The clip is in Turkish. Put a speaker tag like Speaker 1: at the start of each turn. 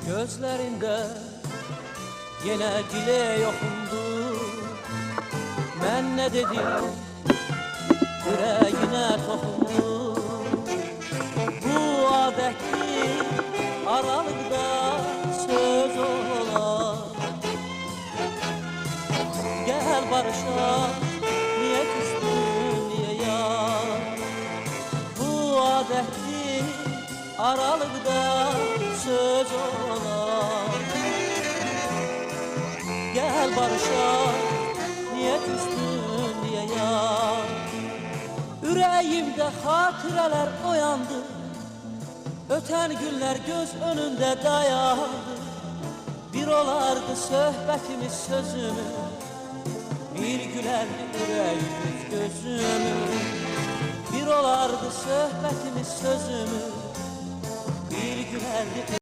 Speaker 1: Gözlerinde yine dile yokundu. Ben ne dedim, yüreğine tokundu. Bu adetli aralıkta söz ola. Gel barışa, niye küstün diye ya. Bu adetli aralıkta söz ola. Gel barışa, niye küstün diye ya. Yüreğimde hatireler oyandı. Öten günler göz önünde dayandı. Bir olardı sohbetimiz sözümüz, bir gülerdi yüreğimiz gözümüz. Bir olardı sohbetimiz sözümüz, bir gülerdi